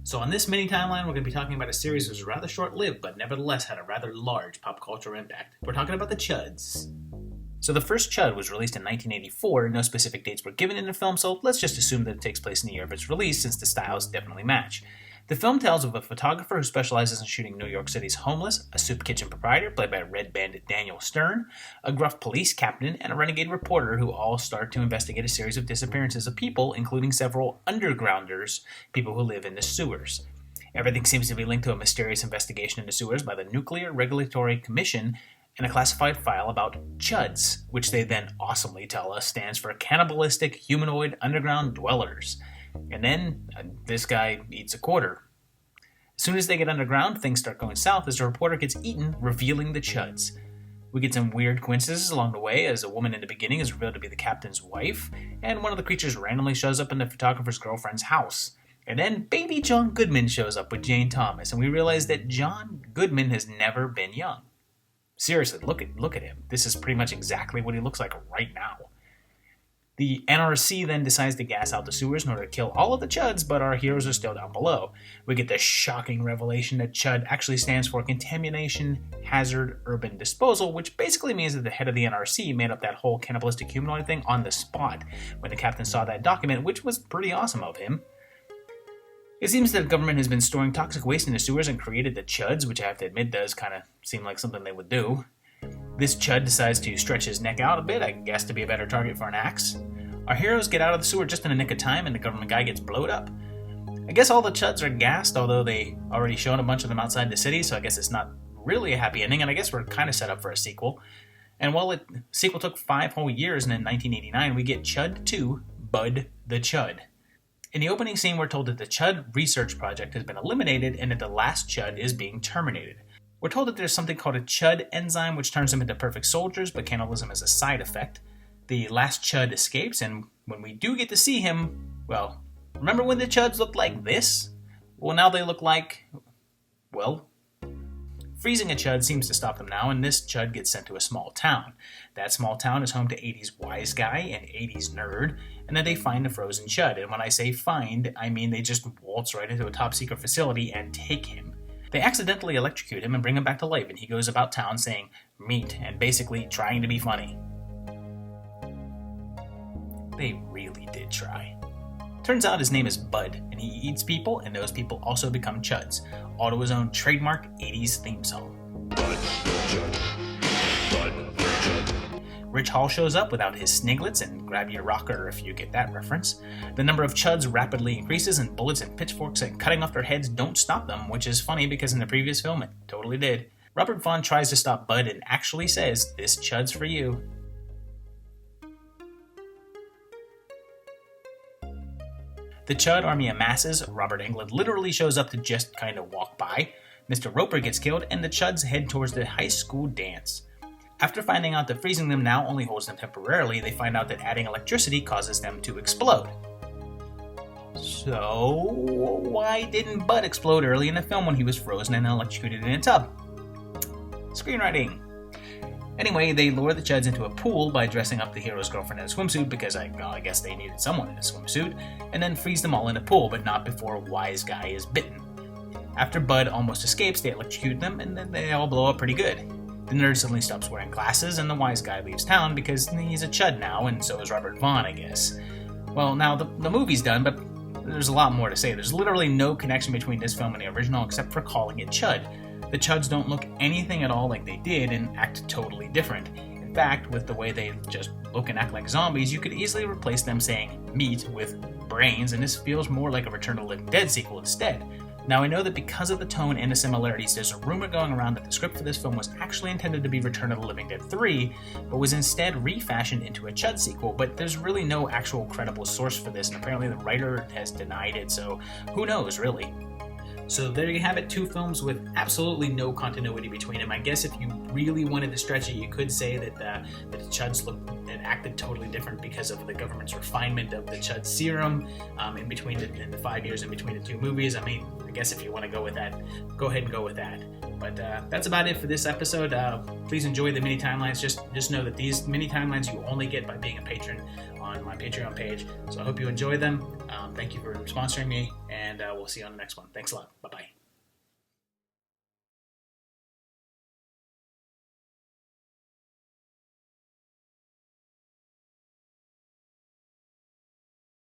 So on this mini timeline, we're going to be talking about a series that was rather short-lived, but nevertheless had a rather large pop culture impact. We're talking about the C.H.U.Ds. So the first C.H.U.D was released in 1984, no specific dates were given in the film, so let's just assume that it takes place in the year of its release, since the styles definitely match. The film tells of a photographer who specializes in shooting New York City's homeless, a soup kitchen proprietor, played by Red Bandit Daniel Stern, a gruff police captain, and a renegade reporter who all start to investigate a series of disappearances of people, including several undergrounders, people who live in the sewers. Everything seems to be linked to a mysterious investigation in the sewers by the Nuclear Regulatory Commission and a classified file about C.H.U.Ds, which they then awesomely tell us stands for Cannibalistic Humanoid Underground Dwellers. And then this guy eats a quarter. As soon as they get underground, things start going south as a reporter gets eaten, revealing the C.H.U.Ds. We get some weird coincidences along the way, as a woman in the beginning is revealed to be the captain's wife, and one of the creatures randomly shows up in the photographer's girlfriend's house. And then baby John Goodman shows up with Jane Thomas, and we realize that John Goodman has never been young. Seriously, look at him. This is pretty much exactly what he looks like right now. The NRC then decides to gas out the sewers in order to kill all of the C.H.U.Ds, but our heroes are still down below. We get the shocking revelation that C.H.U.D actually stands for Contamination Hazard Urban Disposal, which basically means that the head of the NRC made up that whole cannibalistic humanoid thing on the spot when the captain saw that document, which was pretty awesome of him. It seems that the government has been storing toxic waste in the sewers and created the C.H.U.Ds, which I have to admit does kind of seem like something they would do. This C.H.U.D decides to stretch his neck out a bit, I guess to be a better target for an axe. Our heroes get out of the sewer just in a nick of time and the government guy gets blowed up. I guess all the C.H.U.Ds are gassed, although they already shown a bunch of them outside the city, so I guess it's not really a happy ending, and I guess we're kind of set up for a sequel. And while the sequel took 5 whole years, and in 1989 we get C.H.U.D 2, Bud the C.H.U.D. In the opening scene, we're told that the C.H.U.D research project has been eliminated and that the last C.H.U.D is being terminated. We're told that there's something called a C.H.U.D enzyme which turns them into perfect soldiers, but cannibalism is a side effect. The last C.H.U.D escapes, and when we do get to see him, well, remember when the C.H.U.Ds looked like this? Well, now they look like, well, freezing a C.H.U.D seems to stop them now, and this C.H.U.D gets sent to a small town. That small town is home to 80s wise guy and 80s nerd, and then they find a frozen C.H.U.D. And when I say find, I mean they just waltz right into a top-secret facility and take him. They accidentally electrocute him and bring him back to life, and he goes about town saying, meat, and basically trying to be funny. They really did try. Turns out his name is Bud, and he eats people, and those people also become C.H.U.Ds, all to his own trademark 80s theme song. Bud the C.H.U.D. Bud the C.H.U.D. Rich Hall shows up without his sniglets, and grab your rocker if you get that reference. The number of C.H.U.Ds rapidly increases, and bullets and pitchforks and cutting off their heads don't stop them, which is funny because in the previous film it totally did. Robert Vaughn tries to stop Bud and actually says, "This C.H.U.D's for you." The C.H.U.D army amasses, Robert Englund literally shows up to just kind of walk by, Mr. Roper gets killed, and the C.H.U.Ds head towards the high school dance. After finding out that freezing them now only holds them temporarily, they find out that adding electricity causes them to explode. So, why didn't Bud explode early in the film when he was frozen and electrocuted in a tub? Screenwriting. Anyway, they lure the C.H.U.Ds into a pool by dressing up the hero's girlfriend in a swimsuit because I guess they needed someone in a swimsuit, and then freeze them all in a pool, but not before Wise Guy is bitten. After Bud almost escapes, they electrocute them, and then they all blow up pretty good. The nerd suddenly stops wearing glasses, and the Wise Guy leaves town because he's a C.H.U.D now, and so is Robert Vaughn, I guess. Well, now the movie's done, but there's a lot more to say. There's literally no connection between this film and the original except for calling it C.H.U.D. The C.H.U.Ds don't look anything at all like they did and act totally different. In fact, with the way they just look and act like zombies, you could easily replace them saying meat with brains, and this feels more like a Return of the Living Dead sequel instead. Now, I know that because of the tone and the similarities, there's a rumor going around that the script for this film was actually intended to be Return of the Living Dead 3, but was instead refashioned into a C.H.U.D sequel, but there's really no actual credible source for this, and apparently the writer has denied it, so who knows, really. So there you have it, 2 films with absolutely no continuity between them. I guess if you really wanted to stretch it, you could say that the C.H.U.Ds looked and acted totally different because of the government's refinement of the C.H.U.D serum in the 5 years in between the 2 movies. I mean, I guess if you want to go with that, go ahead and go with that. But that's about it for this episode. Please enjoy the mini timelines. Just know that these mini timelines you only get by being a patron on my Patreon page. So I hope you enjoy them. Thank you for sponsoring me, and we'll see you on the next one. Thanks a lot. Bye-bye.